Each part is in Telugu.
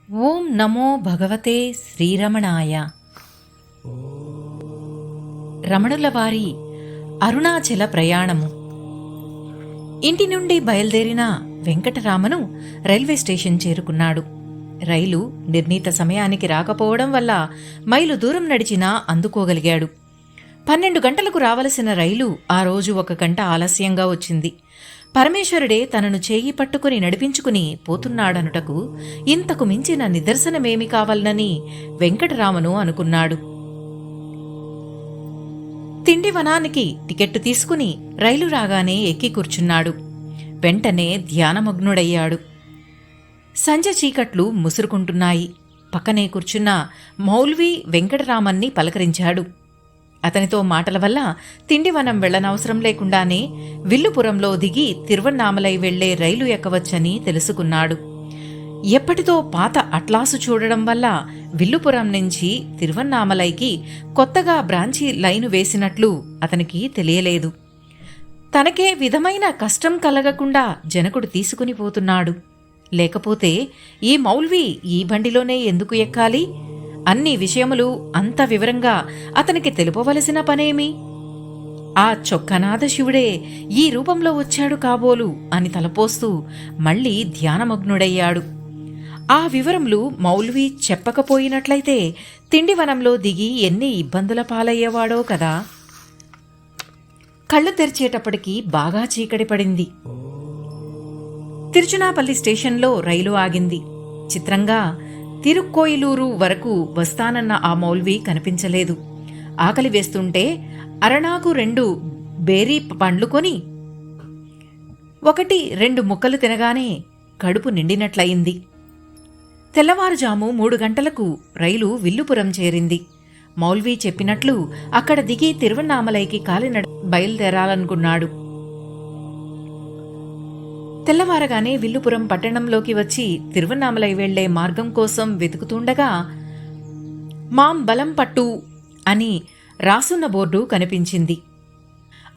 ఓం నమో భగవతే శ్రీరమణాయ. రమణుల వారి అరుణాచల ప్రయాణము. ఇంటి నుండి బయలుదేరిన వెంకటరామను రైల్వే స్టేషన్ చేరుకున్నాడు. రైలు నిర్ణీత సమయానికి రాకపోవడం వల్ల మైలు దూరం నడిచినా అందుకోగలిగాడు. 12 గంటలకు రావలసిన రైలు ఆ రోజు 1 గంట ఆలస్యంగా వచ్చింది. పరమేశ్వరుడే తనను చేయి పట్టుకుని నడిపించుకుని పోతున్నాడనుటకు ఇంతకు మించిన నిదర్శనమేమి కావాలనని వెంకటరామను అనుకున్నాడు. తిండి వనానికి టికెట్టు తీసుకుని రైలు రాగానే ఎక్కి కూర్చున్నాడు. వెంటనే ధ్యానమగ్నుడయ్యాడు. సంజ చీకట్లు ముసురుకుంటున్నాయి. పక్కనే కూర్చున్న మౌల్వి వెంకటరామన్ని పలకరించాడు. అతనితో మాటల వల్ల తిండివనం వెళ్లనవసరం లేకుండానే విల్లుపురంలో దిగి తిరువన్నామలై వెళ్లే రైలు ఎక్కవచ్చని తెలుసుకున్నాడు. ఎప్పటితో పాత అట్లాసు చూడడం వల్ల విల్లుపురం నుంచి తిరువన్నామలైకి కొత్తగా బ్రాంచీ లైను వేసినట్లు అతనికి తెలియలేదు. తనకే విధమైన కష్టం కలగకుండా జనకుడు తీసుకుని పోతున్నాడు. లేకపోతే ఈ మౌల్వి ఈ బండిలోనే ఎందుకు ఎక్కాలి? అన్ని విషయములు అంత వివరంగా అతనికి తెలుపవలసిన పనేమి? ఆ చొక్కనాథ శివుడే ఈ రూపంలో వచ్చాడు కాబోలు అని తలపోస్తూ మళ్లీ ధ్యానమగ్నుడయ్యాడు. ఆ వివరములు మౌల్వి చెప్పకపోయినట్లయితే తిండివనంలో దిగి ఎన్ని ఇబ్బందుల పాలయ్యేవాడో కదా. కళ్ళు తెరిచేటప్పటికి బాగా చీకటి పడింది. తిరుచునాపల్లి స్టేషన్లో రైలు ఆగింది. చిత్రంగా తిరుక్కోయిలూరు వరకు వస్తానన్న ఆ మౌల్వి కనిపించలేదు. ఆకలి వేస్తుంటే అరణాకు 2 బేరీ పండ్లు కొని 1-2 ముక్కలు తినగానే కడుపు నిండినట్లయింది. తెల్లవారుజాము 3 గంటలకు రైలు విల్లుపురం చేరింది. మౌల్వి చెప్పినట్లు అక్కడ దిగి తిరువన్నామలైకి కాలినడ బయలుదేరాలనుకున్నాడు. తెల్లవారగానే విల్లుపురం పట్టణంలోకి వచ్చి తిరువన్నామలై వెళ్లే మార్గం కోసం వెతుకుతుండగా మాం బలం పట్టు అని రాసున్న బోర్డు కనిపించింది.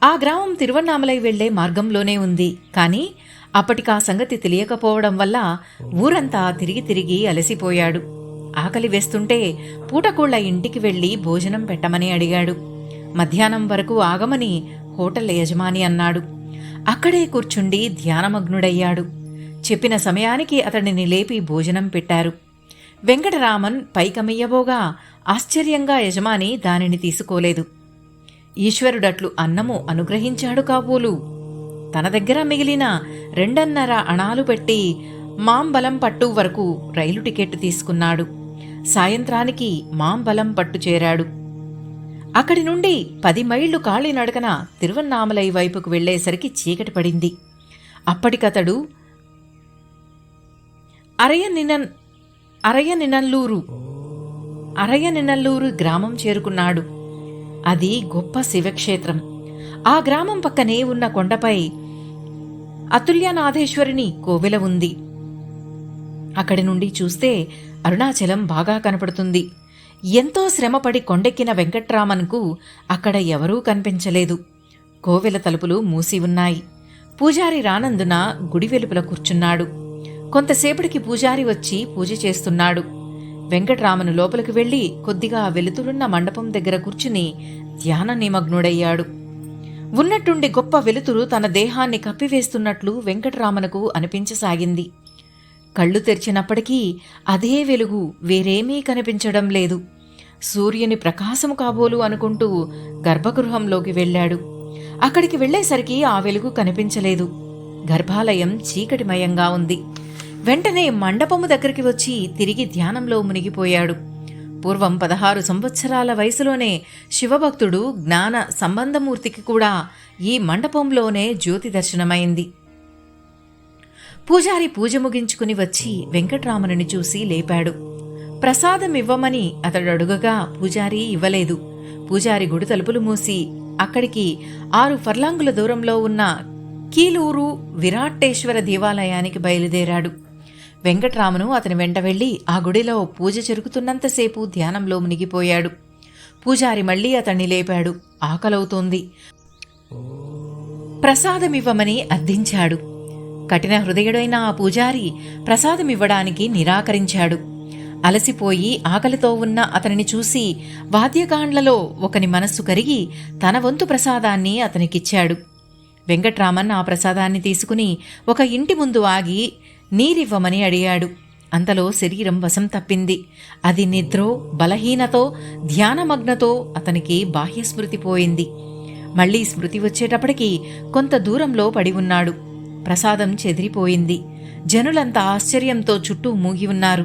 ఆ గ్రామం తిరువన్నామలై వెళ్లే మార్గంలోనే ఉంది. కాని అప్పటికా సంగతి తెలియకపోవడం వల్ల ఊరంతా తిరిగి తిరిగి అలసిపోయాడు. ఆకలి వేస్తుంటే పూటకూళ్ల ఇంటికి వెళ్లి భోజనం పెట్టమని అడిగాడు. మధ్యాహ్నం వరకు ఆగమని హోటల్ యజమాని అన్నాడు. అక్కడే కూర్చుండి ధ్యానమగ్నుడయ్యాడు. చెప్పిన సమయానికి అతడిని లేపి భోజనం పెట్టారు. వెంకటరామన్ పైకమియ్యబోగా ఆశ్చర్యంగా యజమాని దానిని తీసుకోలేదు. ఈశ్వరుడట్లు అన్నము అనుగ్రహించాడు కాబోలు. తన దగ్గర మిగిలిన 2.5 అణాలు పెట్టి మాంబలం పట్టు వరకు రైలు టికెట్టు తీసుకున్నాడు. సాయంత్రానికి మాంబలం పట్టు చేరాడు. అక్కడి నుండి 10 మైళ్లు కాళీనడకన తిరువన్నామలై వైపుకు వెళ్లేసరికి చీకటి పడింది. అప్పటికతడు అరయనినల్లూరు గ్రామం చేరుకున్నాడు. అది గొప్ప శివక్షేత్రం. ఆ గ్రామం పక్కనే ఉన్న కొండపై అతుల్యనాథేశ్వరిని కోవెల ఉంది. అక్కడి నుండి చూస్తే అరుణాచలం బాగా కనపడుతుంది. ఎంతో శ్రమపడి కొండెక్కిన వెంకట్రామన్కు అక్కడ ఎవరూ కనిపించలేదు. కోవెల తలుపులు మూసి ఉన్నాయి. పూజారి రానందున గుడి వెలుపల కూర్చున్నాడు. కొంతసేపటికి పూజారి వచ్చి పూజ చేస్తున్నాడు. వెంకట్రామను లోపలికి వెళ్లి కొద్దిగా వెలుతురున్న మండపం దగ్గర కూర్చుని ధ్యాన నిమగ్నుడయ్యాడు. ఉన్నట్టుండి గొప్ప వెలుతురు తన దేహాన్ని కప్పివేస్తున్నట్లు వెంకట్రామనుకు అనిపించసాగింది. కళ్ళు తెరిచినప్పటికీ అదే వెలుగు, వేరేమీ కనిపించడం లేదు. సూర్యుని ప్రకాశము కాబోలు అనుకుంటూ గర్భగృహంలోకి వెళ్లాడు. అక్కడికి వెళ్లేసరికి ఆ వెలుగు కనిపించలేదు. గర్భాలయం చీకటిమయంగా ఉంది. వెంటనే మండపము దగ్గరికి వచ్చి తిరిగి ధ్యానంలో మునిగిపోయాడు. పూర్వం 16 సంవత్సరాల వయసులోనే శివభక్తుడు జ్ఞాన సంబంధమూర్తికి కూడా ఈ మండపంలోనే జ్యోతి దర్శనమైంది. పూజారి పూజ ముగించుకుని వచ్చి వెంకట్రామనుని చూసి లేపాడు. ప్రసాదమివ్వమని అతడు అడుగగా పూజారి ఇవ్వలేదు. పూజారి గుడి తలుపులు మూసి అక్కడికి 6 ఫర్లాంగుల దూరంలో ఉన్న కీలూరు విరాట్టేశ్వర దేవాలయానికి బయలుదేరాడు. వెంకట్రామను అతని వెంట వెళ్లి ఆ గుడిలో పూజ జరుగుతున్నంతసేపు ధ్యానంలో మునిగిపోయాడు. పూజారి మళ్లీ అతన్ని లేపాడు. ఆకలవుతోంది. ప్రసాదమివ్వమని అర్థించాడు. కఠిన హృదయుడైన ఆ పూజారి ప్రసాదమివ్వడానికి నిరాకరించాడు. అలసిపోయి ఆకలితో ఉన్న అతనిని చూసి వాద్యగాండ్లలో ఒకని మనస్సు కరిగి తన వంతు ప్రసాదాన్ని అతనికిచ్చాడు. వెంకట్రామన్ ఆ ప్రసాదాన్ని తీసుకుని ఒక ఇంటి ముందు ఆగి నీరివ్వమని అడిగాడు. అంతలో శరీరం వశం తప్పింది. అది నిద్రో బలహీనతో ధ్యానమగ్నతో అతనికి బాహ్యస్మృతి పోయింది. మళ్లీ స్మృతి వచ్చేటప్పటికి కొంత దూరంలో పడి ఉన్నాడు. ప్రసాదం చెదిరిపోయింది. జనులంతా ఆశ్చర్యంతో చుట్టూ మూగి ఉన్నారు.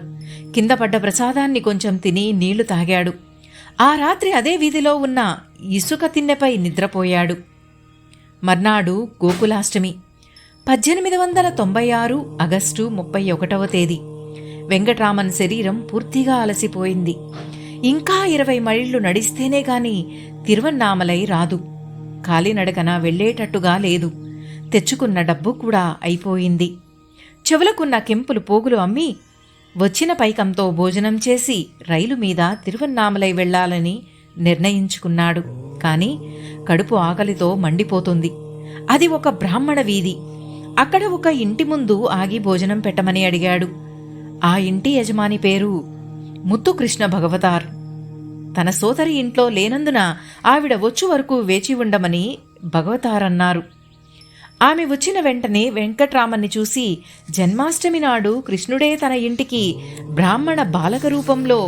కింద పడ్డ ప్రసాదాన్ని కొంచెం తిని నీళ్లు తాగాడు. ఆ రాత్రి అదే వీధిలో ఉన్న ఇసుక తిన్నెపై నిద్రపోయాడు. మర్నాడు గోకులాష్టమి, 1896 ఆగస్టు 31వ తేదీ. వెంకట్రామన్ శరీరం పూర్తిగా అలసిపోయింది. ఇంకా 20 మైళ్ళు నడిస్తేనే గాని తిరువన్నామలై రాదు. కాలినడకన వెళ్లేటట్టుగా లేదు. తెచ్చుకున్న డబ్బు కూడా అయిపోయింది. చెవులకున్న కెంపులు పోగులు అమ్మి వచ్చిన పైకంతో భోజనం చేసి రైలు మీద తిరువన్నామలై వెళ్లాలని నిర్ణయించుకున్నాడు. కాని కడుపు ఆకలితో మండిపోతుంది. అది ఒక బ్రాహ్మణ వీధి. అక్కడ ఒక ఇంటి ముందు ఆగి భోజనం పెట్టమని అడిగాడు. ఆ ఇంటి యజమాని పేరు ముత్తుకృష్ణ భగవతార్. తన సోదరి ఇంట్లో లేనందున ఆవిడ వచ్చు వరకు వేచి ఉండమని భగవతారన్నారు. ఆమె వచ్చిన వెంటనే వెంకట్రామన్ని చూసి జన్మాష్టమి నాడు కృష్ణుడే తన ఇంటికి బ్రాహ్మణ బాలక రూపంలో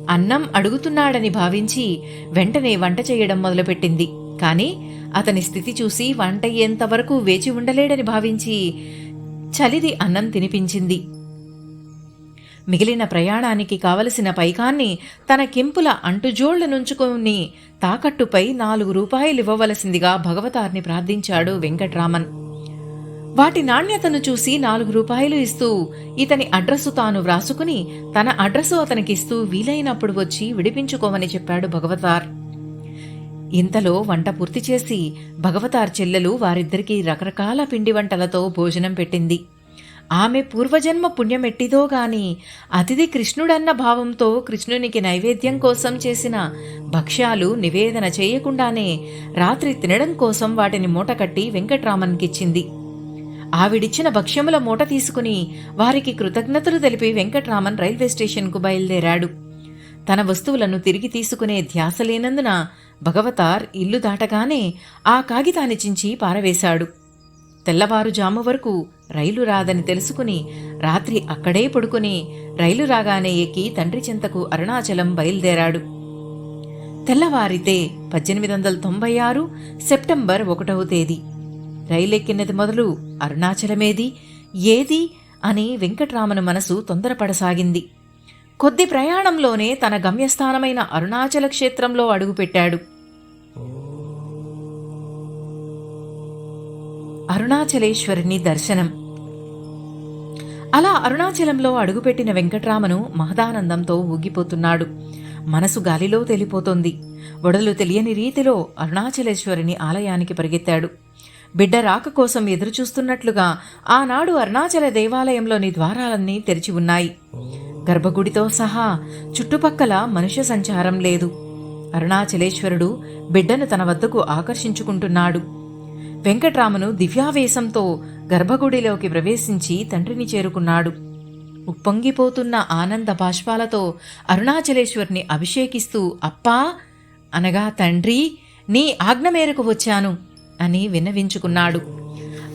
అన్నం అడుగుతున్నాడని భావించి వెంటనే వంట చేయడం మొదలుపెట్టింది. కాని అతని స్థితి చూసి వంట అయ్యేంతవరకు వేచి ఉండలేడని భావించి చలిది అన్నం తినిపించింది. మిగిలిన ప్రయాణానికి కావలసిన పైకాన్ని తన కెంపుల అంటుజోళ్ల నుంచుకొని తాకట్టుపై 4 రూపాయలివ్వవలసిందిగా భగవతార్ని ప్రార్థించాడు వెంకట్రామన్. వాటి నాణ్యతను చూసి 4 రూపాయలు ఇస్తూ ఇతని అడ్రస్సు తాను వ్రాసుకుని తన అడ్రస్సు అతనికిస్తూ వీలైనప్పుడు వచ్చి విడిపించుకోమని చెప్పాడు భగవతార్. ఇంతలో వంట పూర్తి చేసి భగవతార్ చెల్లెలు వారిద్దరికీ రకరకాల పిండి వంటలతో భోజనం పెట్టింది. ఆమె పూర్వజన్మ పుణ్యమెట్టిదో గాని అతిథి కృష్ణుడన్న భావంతో కృష్ణునికి నైవేద్యం కోసం చేసిన భక్ష్యాలు నివేదన చేయకుండానే రాత్రి తినడం కోసం వాటిని మూటకట్టి వెంకట్రామన్కిచ్చింది. ఆవిడిచ్చిన భక్ష్యముల మూట తీసుకుని వారికి కృతజ్ఞతలు తెలిపి వెంకట్రామన్ రైల్వే స్టేషన్కు బయలుదేరాడు. తన వస్తువులను తిరిగి తీసుకునే ధ్యాస లేనందున భగవతార్ ఇల్లు దాటగానే ఆ కాగితాన్ని చించి పారవేశాడు. తెల్లవారుజాము వరకు రైలు రాదని తెలుసుకుని రాత్రి అక్కడే పడుకుని రైలు రాగానే ఎక్కి తండ్రి చెంతకు అరుణాచలం బయలుదేరాడు. తెల్లవారితే 1896 సెప్టెంబర్ 1వ తేదీ. రైలెక్కినది మొదలు అరుణాచలమేది ఏది అని వెంకట్రామను మనసు తొందరపడసాగింది. కొద్ది ప్రయాణంలోనే తన గమ్యస్థానమైన అరుణాచల క్షేత్రంలో అడుగుపెట్టాడు. అరుణాచలేశ్వరుని దర్శనం. అలా అరుణాచలంలో అడుగుపెట్టిన వెంకట్రామను మహదానందంతో ఊగిపోతున్నాడు. మనసు గాలిలో తేలిపోతోంది. ఒడలు తెలియని రీతిలో అరుణాచలేశ్వరుని ఆలయానికి పరిగెత్తాడు. బిడ్డ రాక కోసం ఎదురుచూస్తున్నట్లుగా ఆనాడు అరుణాచల దేవాలయంలోని ద్వారాలన్నీ తెరిచి ఉన్నాయి. గర్భగుడితో సహా చుట్టుపక్కల మనుష్య సంచారం లేదు. అరుణాచలేశ్వరుడు బిడ్డను తన వద్దకు ఆకర్షించుకుంటున్నాడు. వెంకట్రామను దివ్యావేశంతో గర్భగుడిలోకి ప్రవేశించి తండ్రిని చేరుకున్నాడు. ఉప్పొంగిపోతున్న ఆనంద బాష్పాలతో అరుణాచలేశ్వరుని అభిషేకిస్తూ అప్పా అనగా తండ్రి నీ ఆజ్ఞ మేరకు వచ్చాను అని విన్నవించుకున్నాడు.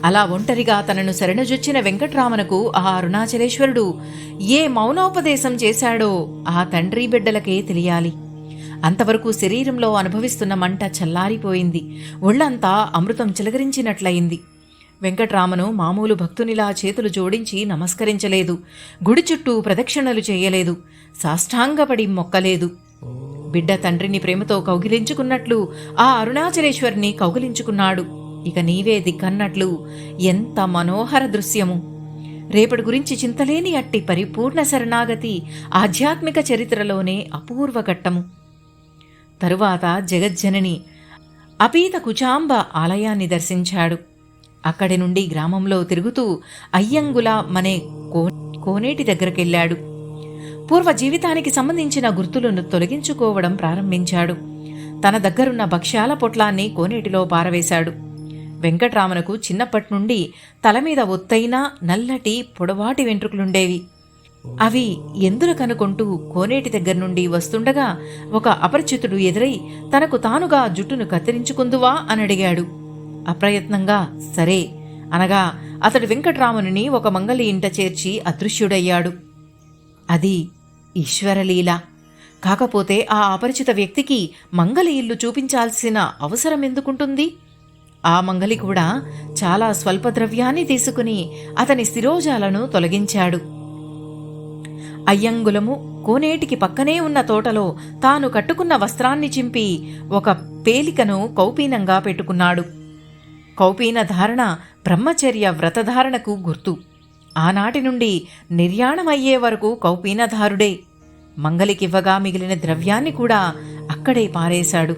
అలా ఒంటరిగా తనను శరణుజొచ్చిన వెంకట్రామనుకు ఆ అరుణాచలేశ్వరుడు ఏ మౌనోపదేశం చేశాడో ఆ తండ్రి బిడ్డలకే తెలియాలి. అంతవరకు శరీరంలో అనుభవిస్తున్న మంట చల్లారిపోయింది. ఒళ్లంతా అమృతం చిలకరించినట్లయింది. వెంకట్రామను మామూలు భక్తునిలా చేతులు జోడించి నమస్కరించలేదు. గుడి చుట్టూ ప్రదక్షిణలు చేయలేదు. సాష్టాంగపడి మొక్కలేదు. బిడ్డ తండ్రిని ప్రేమతో కౌగిలించుకున్నట్లు ఆ అరుణాచలేశ్వరిని కౌగిలించుకున్నాడు. ఇక నీవే దిక్కన్నట్లు. ఎంత మనోహర దృశ్యము! రేపటి గురించి చింతలేని అట్టి పరిపూర్ణ శరణాగతి ఆధ్యాత్మిక చరిత్రలోనే అపూర్వ ఘట్టము. తరువాత జగజ్జనని అపీత కుచాంబ ఆలయాన్ని దర్శించాడు. అక్కడి నుండి గ్రామంలో తిరుగుతూ అయ్యంగుల మనే కోనేటి దగ్గరకెళ్లాడు. పూర్వ జీవితానికి సంబంధించిన గుర్తులను తొలగించుకోవడం ప్రారంభించాడు. తన దగ్గరున్న భక్ష్యాల పొట్లాన్ని కోనేటిలో పారవేశాడు. వెంకట్రామనుకు చిన్నప్పటి నుండి తలమీద ఒత్తైన నల్లటి పొడవాటి వెంట్రుకలుండేవి. అవి ఎందులు కనుకొంటూ కోనేటి దగ్గర నుండి వస్తుండగా ఒక అపరిచితుడు ఎదురై తనకు తానుగా జుట్టును కత్తిరించుకుందువా అని అడిగాడు. అప్రయత్నంగా సరే అనగా అతడు వెంకట్రామనుని ఒక మంగలి ఇంట చేర్చి అదృశ్యుడయ్యాడు. అది ఈశ్వరలీల. కాకపోతే ఆ అపరిచిత వ్యక్తికి మంగలి ఇల్లు చూపించాల్సిన అవసరం ఎందుకుంటుంది? ఆ మంగలి కూడా చాలా స్వల్ప ద్రవ్యాన్ని తీసుకుని అతని శిరోజాలను తొలగించాడు. అయ్యంగులము కోనేటికి పక్కనే ఉన్న తోటలో తాను కట్టుకున్న వస్త్రాన్ని చింపి ఒక పేలికను కౌపీనంగా పెట్టుకున్నాడు. కౌపీన ధారణ బ్రహ్మచర్య వ్రతధారణకు గుర్తు. ఆనాటి నుండి నిర్యాణమయ్యే వరకు కౌపీనధారుడే. మంగలికివ్వగా మిగిలిన ద్రవ్యాన్ని కూడా అక్కడే పారేశాడు.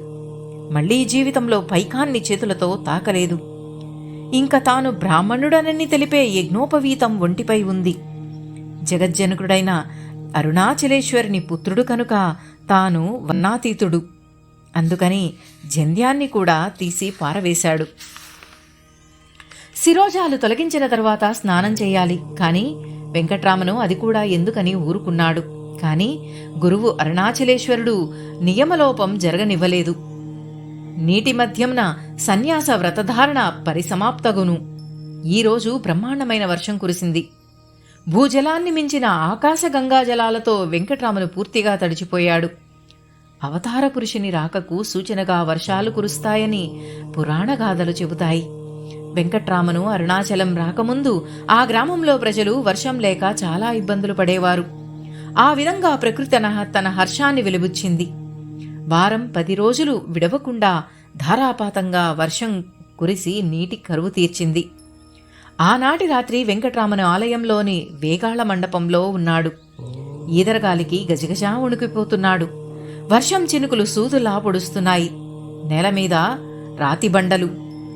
మళ్లీ జీవితంలో పైకాన్ని చేతులతో తాకలేదు. ఇంక తాను బ్రాహ్మణుడనని తెలిపే యజ్ఞోపవీతం ఒంటిపై ఉంది. జగజ్జనకుడైన అరుణాచలేశ్వరుని పుత్రుడు కనుక తాను వర్ణాతీతుడు. అందుకని జంధ్యాన్ని కూడా తీసి పారవేశాడు. శిరోజాలు తొలగించిన తరువాత స్నానం చేయాలి. కాని వెంకట్రామను అది కూడా ఎందుకని ఊరుకున్నాడు. కాని గురువు అరుణాచలేశ్వరుడు నియమలోపం జరగనివ్వలేదు. నీటి మధ్యంన సన్యాస వ్రతధారణ పరిసమాప్తగును. ఈరోజు బ్రహ్మాండమైన వర్షం కురిసింది. భూజలాన్ని మించిన ఆకాశ గంగాజలాలతో వెంకట్రామను పూర్తిగా తడిచిపోయాడు. అవతార పురుషుని రాకకు సూచనగా వర్షాలు కురుస్తాయని పురాణగాథలు చెబుతాయి. వెంకట్రామను అరుణాచలం రాకముందు ఆ గ్రామంలో ప్రజలు వర్షం లేక చాలా ఇబ్బందులు పడేవారు. ఆ విధంగా ప్రకృతి తన హర్షాన్ని వెలుబుచ్చింది. వారం 10 రోజులు విడవకుండా ధారాపాతంగా వర్షం కురిసి నీటి కరువు తీర్చింది. ఆనాటి రాత్రి వెంకట్రామను ఆలయంలోని వేగాళ్ల మండపంలో ఉన్నాడు. ఈదరగాలికి గజగజా వణుకిపోతున్నాడు. వర్షం చినుకులు సూదులా పొడుస్తున్నాయి. నేలమీద రాతిబండలు.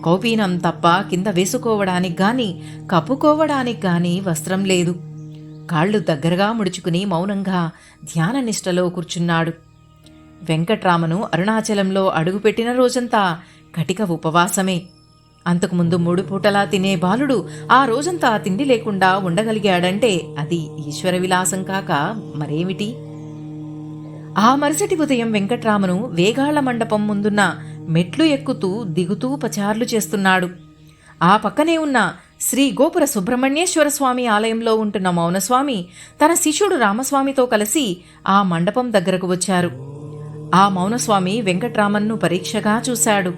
కౌపీనం తప్ప కింద వేసుకోవడానికి గాని కప్పుకోవడానికి గాని వస్త్రం లేదు. కాళ్లు దగ్గరగా ముడుచుకుని మౌనంగా ధ్యాన నిష్టలో కూర్చున్నాడు. వెంకట్రామను అరుణాచలంలో అడుగుపెట్టిన రోజంతా కటిక ఉపవాసమే. అంతకుముందు 3 పూటలా తినే బాలుడు ఆ రోజంతా తిండి లేకుండా ఉండగలిగాడంటే అది ఈశ్వర విలాసం కాక మరేమిటి? ఆ మరుసటి ఉదయం వెంకట్రామను వేగాళ్ల మండపం ముందున్న మెట్లు ఎక్కుతూ దిగుతూ పచార్లు చేస్తున్నాడు. ఆ పక్కనే ఉన్న శ్రీ గోపుర సుబ్రహ్మణ్యేశ్వర స్వామి ఆలయంలో ఉంటున్న మౌనస్వామి తన శిష్యుడు రామస్వామితో కలిసి ఆ మండపం దగ్గరకు వచ్చారు. ఆ మౌనస్వామి వెంకట్రామన్ను పరీక్షగా చూశాడు.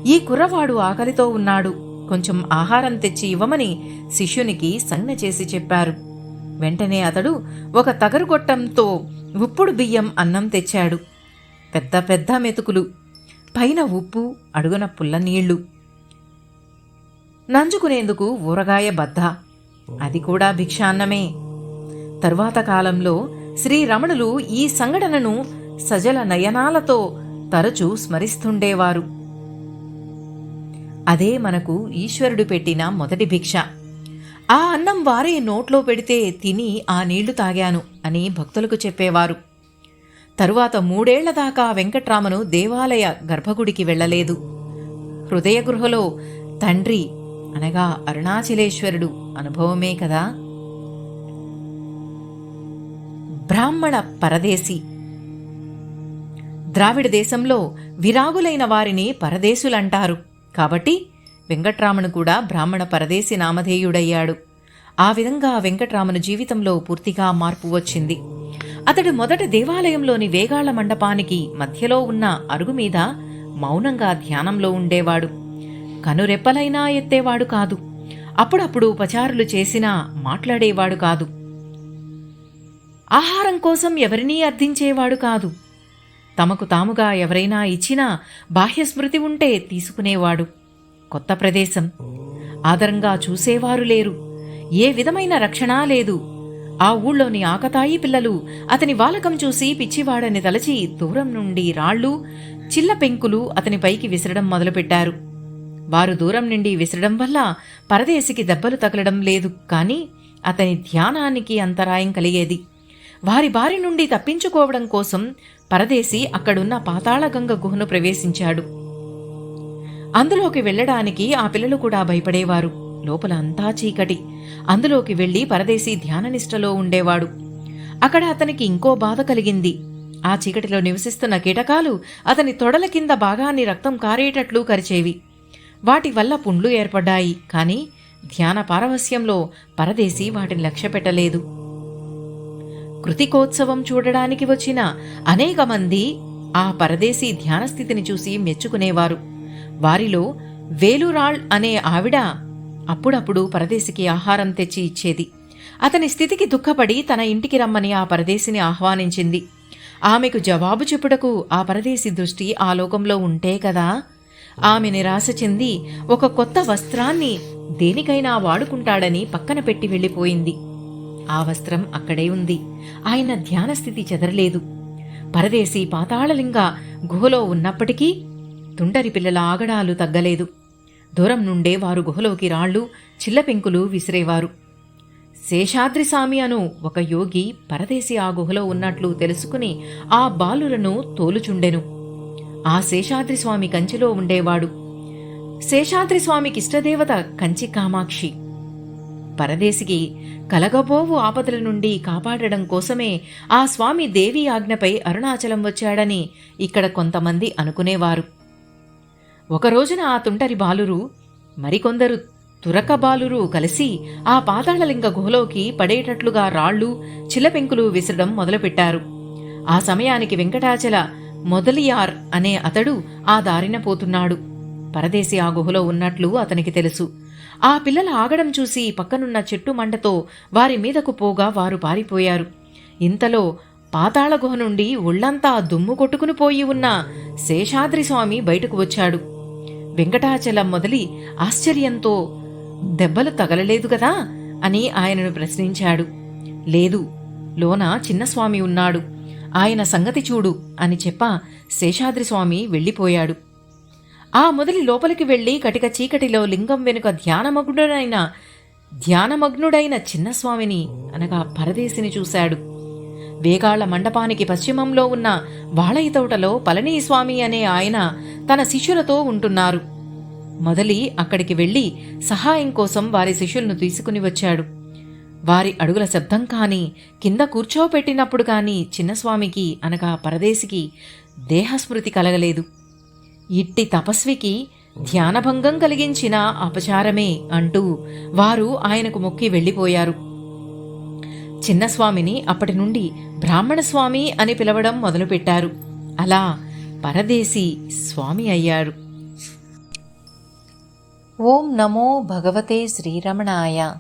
ఈ కుర్రవాడు ఆకలితో ఉన్నాడు, కొంచెం ఆహారం తెచ్చి ఇవ్వమని శిష్యునికి సంజ్ఞ చేసి చెప్పారు. వెంటనే అతడు ఒక తగరుగొట్టంతో ఉప్పుడు బియ్యం అన్నం తెచ్చాడు. పెద్ద పెద్ద మెతుకులు, పైన ఉప్పు, అడుగున పుల్ల నీళ్లు, నంజుకునేందుకు ఊరగాయ బద్ద, అది కూడా భిక్షాన్నమే. తరువాత కాలంలో శ్రీరమణులు ఈ సంఘటనను సజల నయనాలతో తరచూ స్మరిస్తుండేవారు. అదే మనకు ఈశ్వరుడు పెట్టిన మొదటి భిక్ష. ఆ అన్నం వారే నోట్లో పెడితే తిని ఆ నీళ్లు తాగాను అని భక్తులకు చెప్పేవారు. తరువాత 3 ఏళ్ల దాకా వెంకట్రామను దేవాలయ గర్భగుడికి వెళ్లలేదు. హృదయగృహలో తండ్రి అనగా అరుణాచలేశ్వరుడు అనుభవమే కదా. బ్రాహ్మణ పరదేశి. ద్రావిడ దేశంలో విరాగులైన వారిని పరదేశులంటారు. కాబట్టి వెంకట్రామను కూడా బ్రాహ్మణ పరదేశి నామధేయుడయ్యాడు. ఆ విధంగా వెంకట్రామను జీవితంలో పూర్తిగా మార్పు వచ్చింది. అతడు మొదట దేవాలయంలోని వేగాళ్ల మండపానికి మధ్యలో ఉన్న అరుగు మీద మౌనంగా ధ్యానంలో ఉండేవాడు. కనురెప్పలైనా ఎత్తేవాడు కాదు. అప్పుడప్పుడు పచారులు చేసినా మాట్లాడేవాడు కాదు. ఆహారం కోసం ఎవరినీ అర్థించేవాడు కాదు. తమకు తాముగా ఎవరైనా ఇచ్చినా బాహ్యస్మృతి ఉంటే తీసుకునేవాడు. కొత్త ప్రదేశం, ఆదరంగా చూసేవారు లేరు, ఏ విధమైన రక్షణ లేదు. ఆ ఊళ్ళోని ఆకతాయి పిల్లలు అతని వాలకం చూసి పిచ్చివాడని తలచి దూరం నుండి రాళ్లు, చిల్ల పెంకులు అతని పైకి విసరడం మొదలుపెట్టారు. వారు దూరం నుండి విసరడం వల్ల పరదేశికి దెబ్బలు తగలడం లేదు, కాని అతని ధ్యానానికి అంతరాయం కలిగేది. వారి బారి నుండి తప్పించుకోవడం కోసం పరదేశి అక్కడున్న పాతాళగంగ గుహను ప్రవేశించాడు. అందులోకి వెళ్లడానికి ఆ పిల్లలు కూడా భయపడేవారు. లోపల అంతా చీకటి. అందులోకి వెళ్లి పరదేశి ధ్యాననిష్టలో ఉండేవాడు. అక్కడ అతనికి ఇంకో బాధ కలిగింది. ఆ చీకటిలో నివసిస్తున్న కీటకాలు అతని తొడల కింద భాగాన్ని రక్తం కారేటట్లు కరిచేవి. వాటి వల్ల పుండ్లు ఏర్పడ్డాయి. కాని ధ్యాన పారవస్యంలో పరదేశి వాటిని లక్ష్యపెట్టలేదు. కృతికోత్సవం చూడడానికి వచ్చిన అనేక మంది ఆ పరదేశీ ధ్యానస్థితిని చూసి మెచ్చుకునేవారు. వారిలో వేలురాళ్ అనే ఆవిడ అప్పుడప్పుడు పరదేశికి ఆహారం తెచ్చి ఇచ్చేది. అతని స్థితికి దుఃఖపడి తన ఇంటికి రమ్మని ఆ పరదేశిని ఆహ్వానించింది. ఆమెకు జవాబు చెప్పుటకు ఆ పరదేశి దృష్టి ఆ లోకంలో ఉంటే కదా. ఆమె నిరాశ చెంది ఒక కొత్త వస్త్రాన్ని దేనికైనా వాడుకుంటాడని పక్కన పెట్టి వెళ్ళిపోయింది. ఆ వస్త్రం అక్కడే ఉంది. ఆయన ధ్యానస్థితి చెదరలేదు. పరదేశి పాతాళలింగ గుహలో ఉన్నప్పటికీ తుంటరి పిల్లల ఆగడాలు తగ్గలేదు. దూరం నుండే వారు గుహలోకి రాళ్లు, చిల్లపెంకులు విసిరేవారు. శేషాద్రిస్వామి అను ఒక యోగి పరదేశి ఆ గుహలో ఉన్నట్లు తెలుసుకుని ఆ బాలులను తోలుచుండెను. ఆ శేషాద్రిస్వామి కంచిలో ఉండేవాడు. శేషాద్రిస్వామికిష్టదేవత కంచి కామాక్షి. పరదేశికి కలగబోవు ఆపదల నుండి కాపాడడం కోసమే ఆ స్వామి దేవి ఆజ్ఞపై అరుణాచలం వచ్చాడని ఇక్కడ కొంతమంది అనుకునేవారు. ఒకరోజున ఆ తుంటరి బాలురు మరికొందరు తురక బాలురు కలిసి ఆ పాతాళలింగ గుహలోకి పడేటట్లుగా రాళ్లు, చిల్లపెంకులు విసరడం మొదలుపెట్టారు. ఆ సమయానికి వెంకటాచల మొదలియార్ అనే అతడు ఆ దారిన పోతున్నాడు. పరదేశి ఆ గుహలో ఉన్నట్లు అతనికి తెలుసు. ఆ పిల్లల ఆగడం చూసి పక్కనున్న చెట్టు మంటతో వారి మీదకు పోగా వారు పారిపోయారు. ఇంతలో పాతాళ గుహ నుండి ఒళ్లంతా దుమ్ము కొట్టుకుని పోయి ఉన్న శేషాద్రిస్వామి బయటకు వచ్చాడు. వెంకటాచలం మొదలి ఆశ్చర్యంతో, దెబ్బలు తగలలేదు కదా అని ఆయనను ప్రశ్నించాడు. లేదు, లోన చిన్నస్వామి ఉన్నాడు, ఆయన సంగతి చూడు అని చెప్ప శేషాద్రిస్వామి వెళ్ళిపోయాడు. ఆ మొదలి లోపలికి వెళ్లి కటిక చీకటిలో లింగం వెనుక ధ్యానమగ్నుడైన చిన్నస్వామిని అనగా పరదేశిని చూశాడు. వేగాళ్ల మండపానికి పశ్చిమంలో ఉన్న వాళయి తోటలో పళనీస్వామి అనే ఆయన తన శిష్యులతో ఉంటున్నారు. మొదలి అక్కడికి వెళ్లి సహాయం కోసం వారి శిష్యులను తీసుకుని వచ్చాడు. వారి అడుగుల శబ్దం కాని, కింద కూర్చోపెట్టినప్పుడు కాని చిన్నస్వామికి అనగా పరదేశికి దేహస్మృతి కలగలేదు. ఇట్టి తపస్వికి ధ్యానభంగం కలిగించిన అపచారమే అంటూ వారు ఆయనకు మొక్కి వెళ్ళిపోయారు. చిన్నస్వామిని అప్పటి నుండి బ్రాహ్మణస్వామి అని పిలవడం మొదలుపెట్టారు. అలా పరదేశి స్వామి అయ్యాడు. ఓం నమో భగవతే శ్రీరమణాయ.